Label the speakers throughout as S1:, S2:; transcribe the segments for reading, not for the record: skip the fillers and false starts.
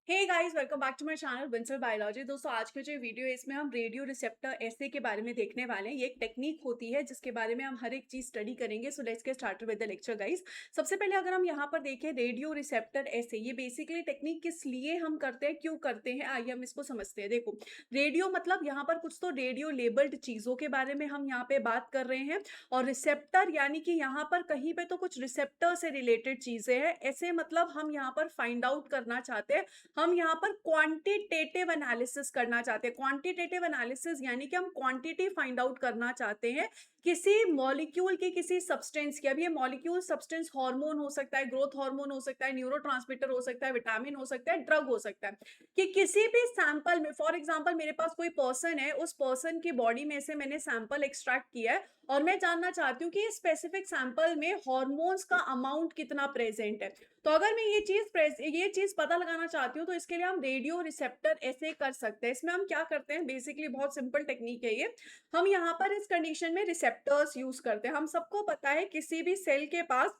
S1: Hey guys, welcome back to my channel Vinsal biology. दोस्तों, आज का जो वीडियो है इसमें हम रेडियो रिसेप्टर एसे के बारे में देखने वाले हैं। ये एक टेक्निक होती है जिसके बारे में हम हर एक चीज स्टडी करेंगे। So let's get started with the lecture guys. सबसे पहले अगर हम यहाँ पर देखें रेडियो रिसेप्टर एसे, ये बेसिकली टेक्निक किस लिए हम करते हैं, क्यों करते हैं, आइए हम इसको समझते हैं। देखो, रेडियो मतलब यहाँ पर कुछ तो रेडियो लेबल्ड चीजों के बारे में हम यहाँ पे बात कर रहे हैं। और रिसेप्टर यानी कि यहाँ पर कहीं पे तो कुछ रिसेप्टर से रिलेटेड चीजें हैं। ऐसे मतलब हम यहाँ पर फाइंड आउट करना चाहते हैं, हम यहाँ पर क्वांटिटेटिव एनालिसिस करना चाहते हैं। क्वांटिटेटिव एनालिसिस यानी कि हम क्वांटिटी फाइंड आउट करना चाहते हैं किसी मॉलिक्यूल की, किसी सब्सटेंस की। अब ये मॉलिक्यूल सब्सटेंस हार्मोन हो सकता है, ग्रोथ हार्मोन हो सकता है, न्यूरोट्रांसमीटर हो सकता है, विटामिन हो सकता है, ड्रग हो सकता है। कि किसी भी सैंपल में, फॉर एग्जांपल मेरे पास कोई पर्सन है, उस पर्सन की बॉडी में से मैंने सैंपल एक्सट्रैक्ट किया है और मैं जानना चाहती हूँ कि इस स्पेसिफिक सैंपल में हार्मोन्स का अमाउंट कितना प्रेजेंट है। तो अगर मैं ये चीज पता लगाना चाहती हूँ तो इसके लिए हम रेडियो रिसेप्टर ऐसे कर सकते हैं। इसमें हम क्या करते हैं, बेसिकली बहुत सिंपल टेक्निक है ये। हम यहाँ पर इस कंडीशन में रिसेप्टर्स यूज करते हैं। हम सबको पता है किसी भी सेल के पास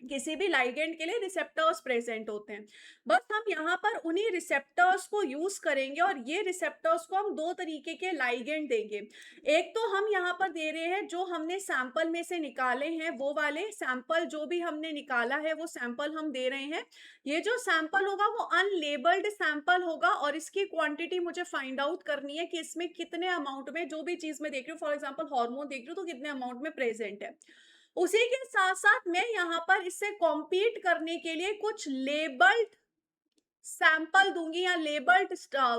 S1: किसी भी लाइगेंड के लिए रिसेप्टर्स प्रेजेंट होते हैं। बस हम यहाँ पर उन्हीं रिसेप्टर्स को यूज करेंगे और ये रिसेप्टर्स को हम दो तरीके के लाइगेंड देंगे। एक तो हम यहाँ पर दे रहे हैं जो हमने सैंपल में से निकाले हैं, वो वाले सैंपल जो भी हमने निकाला है वो सैंपल हम दे रहे हैं। ये जो सैंपल होगा वो अनलेबल्ड सैंपल होगा और इसकी क्वांटिटी मुझे फाइंड आउट करनी है कि इसमें कितने अमाउंट में, जो भी चीज मैं देख रही हूँ, फॉर एग्जाम्पल हार्मोन देख रही हूँ तो कितने अमाउंट में प्रेजेंट है। उसी के साथ साथ मैं यहाँ पर इससे कॉम्पीट करने के लिए कुछ लेबल्ड सैंपल दूंगी या लेबल्ड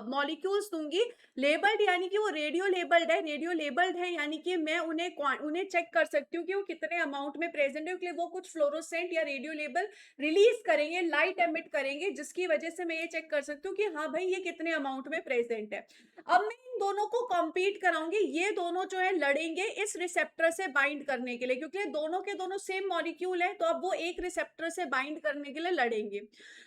S1: मॉलिक्यूल्स दूंगी। लेबल्ड यानी कि वो रेडियो लेबल्ड है, रेडियो लेबल्ड है यानी कि मैं उन्हें चेक कर सकती हूँ कि वो कितने अमाउंट में प्रेजेंट है, इसलिए वो कुछ फ्लोरोसेंट या रेडियो लेबल रिलीज करेंगे, लाइट एमिट करेंगे, जिसकी वजह से मैं ये चेक कर सकती हूँ कि हाँ भाई ये कितने अमाउंट में प्रेजेंट है। अब मैं इन दोनों को कॉम्पीट कराऊंगी, ये दोनों जो है लड़ेंगे इस रिसेप्टर से बाइंड करने के लिए, क्योंकि दोनों के दोनों सेम मॉलिक्यूल है तो अब वो एक रिसेप्टर से बाइंड करने के लिए लड़ेंगे।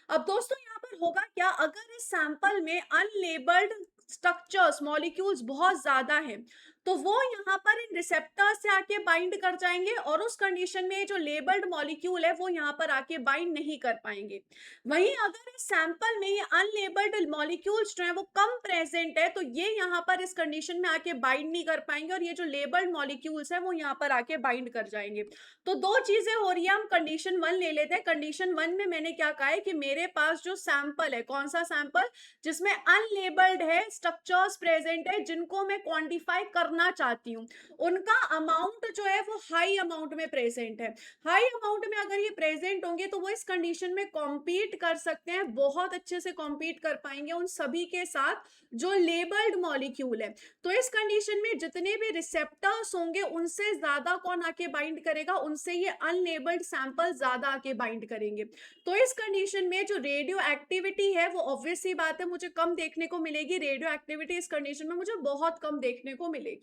S1: अब दोस्तों यहाँ पर होगा क्या, अगर इस सैंपल में अनलेबल्ड स्ट्रक्चर्स मॉलिक्यूल्स बहुत ज्यादा हैं तो वो यहाँ पर इन रिसेप्टर से आके बाइंड कर जाएंगे और उस कंडीशन में जो लेबल्ड मॉलिक्यूल है वो यहाँ पर आके बाइंड नहीं कर पाएंगे। वहीं अगर इस सैंपल में ये अनलेबल्ड मॉलिक्यूल्स जो है वो कम प्रेजेंट है तो ये यहाँ पर इस कंडीशन में आके बाइंड नहीं कर पाएंगे और ये जो लेबल्ड मॉलिक्यूल्स है वो यहाँ पर आके बाइंड कर जाएंगे। तो दो चीजें हो रही है, हम कंडीशन वन ले लेते हैं। कंडीशन वन में मैंने क्या कहा है कि मेरे पास जो सैंपल है, कौन सा सैंपल, जिसमें अनलेबल्ड है, स्ट्रक्चर्स प्रेजेंट है, जिनको मैं क्वांटिफाई करना चाहती हूँ, उनका अमाउंट जो है वो हाई अमाउंट में प्रेजेंट है। हाई अमाउंट में अगर ये प्रेजेंट होंगे तो वो इस कंडीशन में कॉम्पीट कर सकते हैं, बहुत अच्छे से कॉम्पीट कर पाएंगे उन सभी के साथ जो लेबल्ड मॉलिक्यूल है। तो इस कंडीशन में जितने भी रिसेप्टर्स होंगे उनसे ज्यादा कौन आके बाइंड करेगा, उनसे ये अनलेबल्ड सैंपल ज्यादा आके बाइंड करेंगे। तो इस कंडीशन में जो रेडियो एक्टिविटी है वो ऑब्वियस सी बात है मुझे कम देखने को मिलेगी। रेडियो एक्टिविटी इस कंडीशन में मुझे बहुत कम देखने को मिलेगी।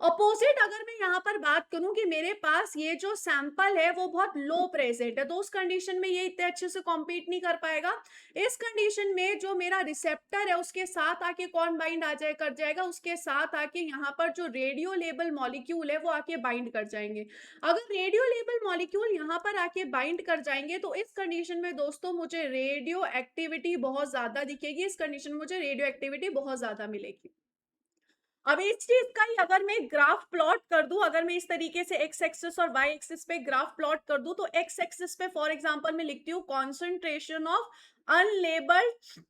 S1: अपोजिट अगर मैं यहाँ पर बात करूं कि मेरे पास ये जो सैंपल है वो बहुत लो प्रेजेंट है तो उस कंडीशन में ये इतने अच्छे से कॉम्पीट नहीं कर पाएगा। इस कंडीशन में जो मेरा रिसेप्टर है उसके साथ आके कौन बाइंड आ जाए कर जाएगा, उसके साथ आके यहाँ पर जो रेडियो लेबल मॉलिक्यूल है वो आके बाइंड कर जाएंगे। अगर रेडियो लेबल मॉलिक्यूल यहाँ पर आके बाइंड कर जाएंगे तो इस कंडीशन में दोस्तों मुझे रेडियो एक्टिविटी बहुत ज्यादा दिखेगी, इस कंडीशन में मुझे रेडियो एक्टिविटी बहुत ज्यादा मिलेगी। अब इस चीज का ही अगर मैं ग्राफ प्लॉट कर दूं, अगर मैं इस तरीके से एक्स एक्सिस और वाई एक्सिस पे ग्राफ प्लॉट कर दूं तो एक्स एक्सिस पे फॉर एग्जांपल मैं लिखती हूँ कॉन्सेंट्रेशन ऑफ अनलेबल्ड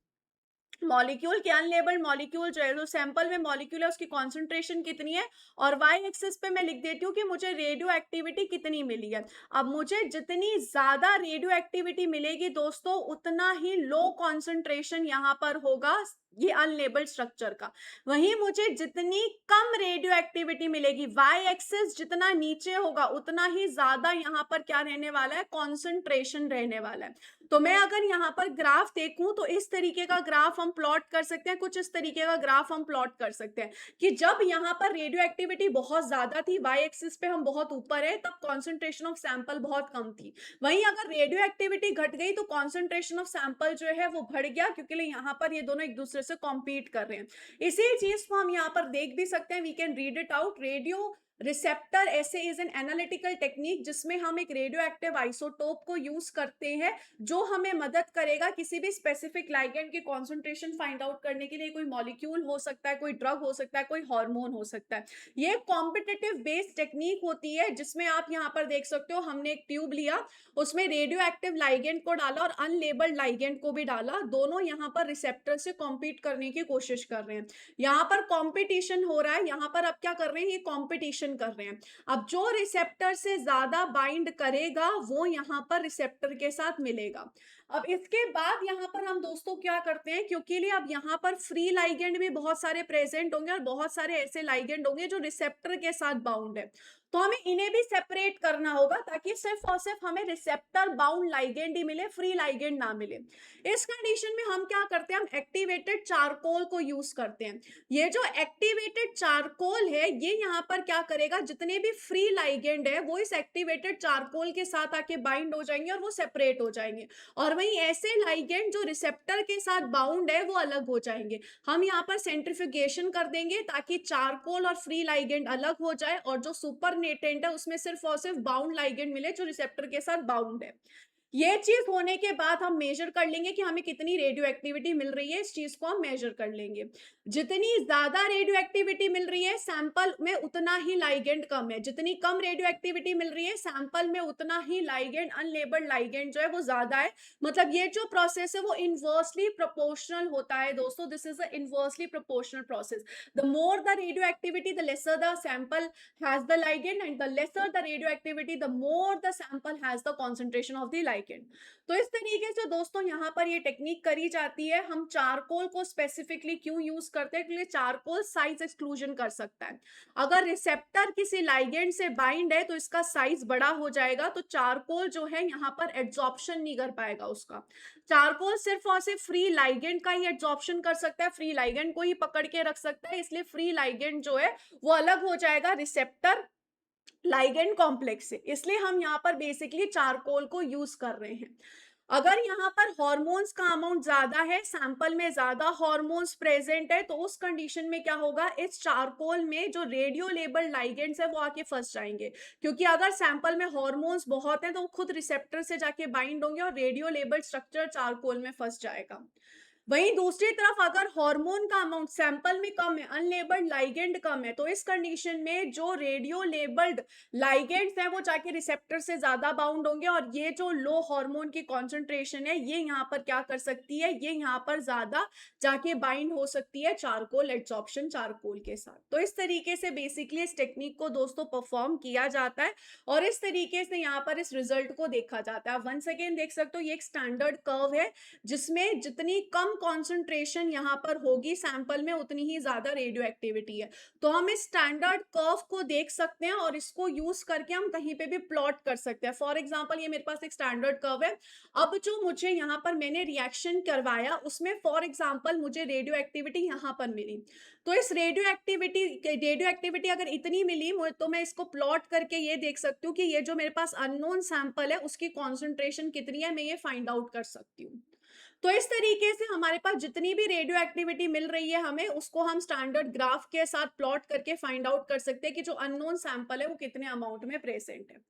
S1: मॉलिक्यूल के, अनलेबल्ड मॉलिक्यूल जो है जो सैंपल में मॉलिक्यूल है उसकी कॉन्सेंट्रेशन कितनी है, और वाई एक्सिस पे मैं लिख देती हूँ कि मुझे रेडियो एक्टिविटी कितनी मिली है। अब मुझे जितनी ज्यादा रेडियो एक्टिविटी मिलेगी दोस्तों उतना ही लो कॉन्सेंट्रेशन यहाँ पर होगा ये अनलेबल्ड स्ट्रक्चर का। वहीं मुझे जितनी कम रेडियो एक्टिविटी मिलेगी, वाई एक्सिस जितना नीचे होगा उतना ही ज्यादा यहाँ पर क्या रहने वाला है, कॉन्सेंट्रेशन रहने वाला है। तो मैं अगर यहाँ पर ग्राफ देखूं तो इस तरीके का ग्राफ हम प्लॉट कर सकते हैं, कुछ इस तरीके का ग्राफ हम प्लॉट कर सकते हैं कि जब यहाँ पर रेडियो एक्टिविटी बहुत ज्यादा थी, वाई एक्सिस पे हम बहुत ऊपर है, तब कॉन्सेंट्रेशन ऑफ सैंपल बहुत कम थी। वहीं अगर रेडियो एक्टिविटी घट गई तो कॉन्सेंट्रेशन ऑफ सैंपल जो है वो बढ़ गया, क्योंकि यहाँ पर ये दोनों एक दूसरे से कॉम्पीट कर रहे हैं। इसी चीज को हम यहाँ पर देख भी सकते हैं, we can read it out. Radio receptor assay is an analytical technique जिसमें हम एक रेडियो एक्टिव आइसोटोप को यूज करते हैं, जो हमें मदद करेगा किसी भी स्पेसिफिक लाइगेंड की कॉन्सेंट्रेशन फाइंड आउट करने के लिए। कोई मॉलिक्यूल हो सकता है, कोई ड्रग हो सकता है, कोई हार्मोन हो सकता है। ये कॉम्पिटिटिव बेस्ड टेक्निक होती है जिसमें आप यहाँ पर देख सकते हो, हमने एक ट्यूब लिया, उसमें रेडियो एक्टिव लाइगेंड को डाला और अनलेबल्ड लाइगेंड को भी डाला, दोनों यहाँ पर रिसेप्टर से कॉम्पीट करने की कोशिश कर रहे हैं। यहाँ पर कॉम्पिटिशन हो रहा है, यहाँ पर अब क्या कर रहे हैं, ये कॉम्पिटिशन कर रहे हैं। अब जो रिसेप्टर से ज्यादा बाइंड करेगा वो यहाँ पर रिसेप्टर के साथ मिलेगा। अब इसके बाद यहाँ पर हम दोस्तों क्या करते हैं, क्योंकि लिए अब यहाँ पर फ्री लाइगेंड भी बहुत सारे प्रेजेंट होंगे और बहुत सारे ऐसे लाइगेंड होंगे जो रिसेप्टर के साथ बाउंड है, तो हमें इन्हें भी सेपरेट करना होगा ताकि सिर्फ और सिर्फ हमें रिसेप्टर बाउंड लाइगेंड ही मिले, फ्री लाइगेंड ना मिले। इस कंडीशन में हम क्या करते हैं, हम एक्टिवेटेड चारकोल को यूज करते हैं। ये जो एक्टिवेटेड चारकोल है ये यहाँ पर क्या करेगा, जितने भी फ्री लाइगेंड है वो इस एक्टिवेटेड चारकोल के साथ आके बाइंड हो जाएंगे और वो सेपरेट हो जाएंगे, और वहीं ऐसे लाइगेंड जो रिसेप्टर के साथ बाउंड है वो अलग हो जाएंगे। हम यहाँ पर सेंट्रिफिकेशन कर देंगे ताकि चारकोल और फ्री लाइगेंड अलग हो जाए और जो सुपर नेटेंट है उसमें सिर्फ और सिर्फ बाउंड लाइगेंड मिले जो रिसेप्टर के साथ बाउंड है। ये चीज होने के बाद हम मेजर कर लेंगे कि हमें कितनी रेडियो एक्टिविटी मिल रही है, इस चीज को हम मेजर कर लेंगे। जितनी ज्यादा रेडियो एक्टिविटी मिल रही है सैंपल में उतना ही लाइगेंड कम है, जितनी कम रेडियो एक्टिविटी मिल रही है सैंपल में उतना ही लाइगेंड, अनलेबल्ड लाइगेंड जो है वो ज्यादा है। मतलब ये जो प्रोसेस है वो इनवर्सली प्रोपोर्शनल होता है दोस्तों, this is a inversely proportional process. The more the radio activity the lesser the sample has the ligand, and the lesser the radioactivity the more the sample has the concentration of the ligand। तो इस तरीके से दोस्तों यहाँ पर ये technique करी जाती है। हम चारकोल को स्पेसिफिकली क्यों यूज करते हैं, क्योंकि चारकोल साइज एक्सक्लूजन कर सकता है। अगर रिसेप्टर किसी लाइगेंड से बाइंड है तो इसका साइज बड़ा हो जाएगा, तो चारकोल जो है यहाँ पर एब्जॉर्प्शन नहीं कर पाएगा उसका। चारकोल सिर्फ और सिर्फ फ्री लाइगेंड का ही एब्जॉर्प्शन कर सकता है, फ्री लाइगेंड को ही पकड़ के रख सकता है, इसलिए फ्री लाइगेंड जो है वो अलग हो जाएगा रिसेप्टर लाइगेंड कॉम्प्लेक्स से, इसलिए हम यहाँ पर बेसिकली चारकोल को यूज कर रहे हैं। अगर यहाँ पर हॉर्मोन्स का अमाउंट ज्यादा है, सैंपल में ज्यादा हॉर्मोन्स प्रेजेंट है, तो उस कंडीशन में क्या होगा, इस चारकोल में जो रेडियो लेबल लाइगेंड्स है वो आके फंस जाएंगे, क्योंकि अगर सैंपल में हॉर्मोन्स बहुत हैं तो वो खुद रिसेप्टर से जाके बाइंड होंगे और रेडियो लेबल स्ट्रक्चर चारकोल में फंस जाएगा। वहीं दूसरी तरफ अगर हार्मोन का अमाउंट सैंपल में कम है, अनलेबल्ड लाइगेंड कम है, तो इस कंडीशन में जो रेडियो लेबल्ड लाइगेंड्स हैं वो जाके रिसेप्टर से ज्यादा बाउंड होंगे, और ये जो लो हार्मोन की कॉन्सेंट्रेशन है ये यहाँ पर क्या कर सकती है, ये यहाँ पर ज्यादा जाके बाइंड हो सकती है चारकोल एड्सॉर्प्शन चारकोल के साथ। तो इस तरीके से बेसिकली इस टेक्निक को दोस्तों परफॉर्म किया जाता है और इस तरीके से यहाँ पर इस रिजल्ट को देखा जाता है। वंस अगेन देख सकते हो ये एक स्टैंडर्ड कर्व है जिसमें जितनी कम कॉन्सेंट्रेशन यहाँ पर होगी सैंपल में उतनी ही ज्यादा रेडियो एक्टिविटी है। तो हम इस स्टैंडर्ड कर्व को देख सकते हैं और इसको यूज करके हम कहीं पे भी प्लॉट कर सकते हैं। फॉर एग्जांपल ये मेरे पास एक स्टैंडर्ड कर्व है, अब जो मुझे यहाँ पर मैंने रिएक्शन करवाया उसमें फॉर एग्जांपल मुझे रेडियो एक्टिविटी यहाँ पर मिली, तो इस रेडियो एक्टिविटी अगर इतनी मिली तो मैं इसको प्लॉट करके ये देख सकती हूँ कि ये जो मेरे पास अननोन सैंपल है उसकी कॉन्सेंट्रेशन कितनी है, मैं ये फाइंड आउट कर सकती हूँ। तो इस तरीके से हमारे पास जितनी भी रेडियो एक्टिविटी मिल रही है हमें उसको हम स्टैंडर्ड ग्राफ के साथ प्लॉट करके फाइंड आउट कर सकते हैं कि जो अननोन सैंपल है वो कितने अमाउंट में प्रेजेंट है।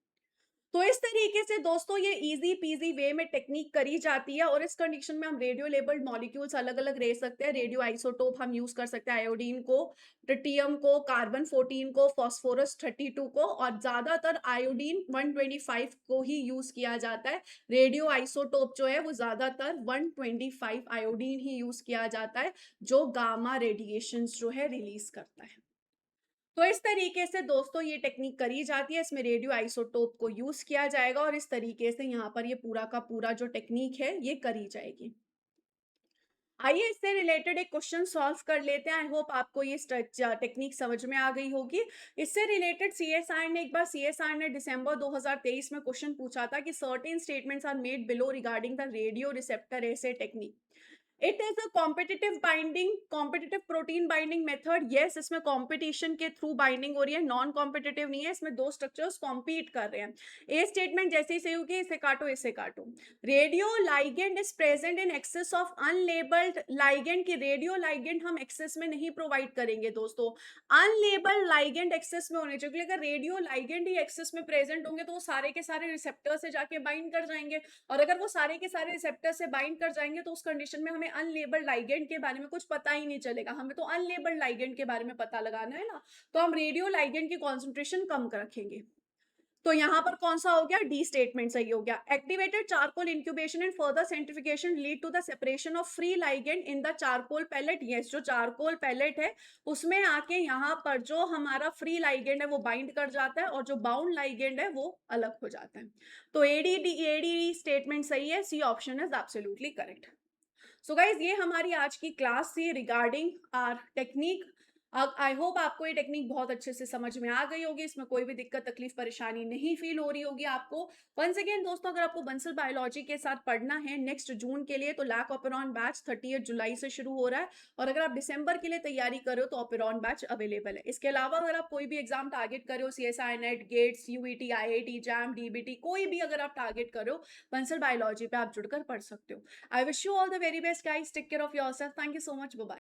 S1: तो इस तरीके से दोस्तों ये इजी पीजी वे में टेक्निक करी जाती है और इस कंडीशन में हम रेडियो लेबल्ड मॉलिक्यूल्स अलग अलग ले सकते हैं। रेडियो आइसोटोप हम यूज कर सकते हैं, आयोडीन को, ट्रिटियम को, कार्बन 14 को, फास्फोरस 32 को, और ज्यादातर आयोडीन 125 को ही यूज किया जाता है। रेडियो आइसोटोप जो है वो ज्यादातर 125 आयोडीन ही यूज किया जाता है जो गामा रेडिएशन जो है रिलीज करता है। तो इस तरीके से दोस्तों ये टेक्निक करी जाती है, इसमें रेडियो आइसोटोप को यूज किया जाएगा और इस तरीके से यहाँ पर ये पूरा का पूरा जो टेक्निक है ये करी जाएगी। आइए इससे रिलेटेड एक क्वेश्चन सॉल्व कर लेते हैं। आई होप आपको ये टेक्निक समझ में आ गई होगी। इससे रिलेटेड सीएसआई ने एक बार सीएसआई ने दिसंबर 2023 में क्वेश्चन पूछा था कि certain statements are made below regarding the radio receptor assay technique. It is a competitive protein binding method. Yes, इसमें कॉम्पिटिशन के थ्रू बाइंडिंग हो रही है, नॉन कॉम्पिटिटिव नहीं है। इसमें दो स्ट्रक्चर्स कॉम्पीट कर रहे हैं। ए स्टेटमेंट जैसे ही सही होगी, इसे काटो इसे काटो। Radio ligand is present in excess of unlabelled ligand की रेडियो लाइगेंड हम एक्सेस में नहीं प्रोवाइड करेंगे दोस्तों, अनलेबल्ड लाइगेंड एक्सेस में होने चाहिए। अगर रेडियो लाइगेंड ही एक्सेस में प्रेजेंट होंगे तो वो सारे के सारे रिसेप्टर से जाके बाइंड कर जाएंगे, और अगर वो सारे के सारे रिसेप्टर से बाइंड कर जाएंगे तो उस कंडीशन में हमें अनलेबल्ड लाइगेंड के बारे में कुछ पता ही नहीं चलेगा। हमें तो अनलेबल्ड लाइगेंड के बारे में पता लगाना है ना, तो हम रेडियो लाइगेंड की कॉन्सेंट्रेशन कम कर रखेंगे। तो यहां पर कौन सा हो गया, डी स्टेटमेंट सही हो गया। Activated charcoal incubation and further centrifugation lead to the separation of free ligand in the charcoal pellet. Yes, जो चारकोल पैलेट है उसमें आके यहाँ पर जो हमारा फ्री लाइगेंड है वो बाइंड कर जाता है, और जो बाउंड लाइगेंड है वो अलग हो जाता है। तो एडी स्टेटमेंट सही है, C option is absolutely correct. So guys, ये हमारी आज की क्लास थी regarding R technique. I hope आपको ये टेक्निक बहुत अच्छे से समझ में आ गई होगी, इसमें कोई भी दिक्कत तकलीफ परेशानी नहीं फील हो रही होगी आपको। वंस अगेन दोस्तों, अगर आपको बंसल बायोलॉजी के साथ पढ़ना है नेक्स्ट जून के लिए, तो लैक ओपेरॉन बैच 30 जुलाई से शुरू हो रहा है, और अगर आप दिसंबर के लिए तैयारी कर रहे हो तो ओपेरॉन बैच अवेलेबल है। इसके अलावा अगर आप कोई भी एग्जाम टारगेट कर रहे हो, CSI NET, GATEs, UET, IIT, JAM, DBT, कोई भी अगर आप टारगेट कर रहे हो, बंसल बायोलॉजी पे आप जुड़कर पढ़ सकते हो। I wish you all the very best, guys. Take care of yourself. Thank you so much. Bye bye.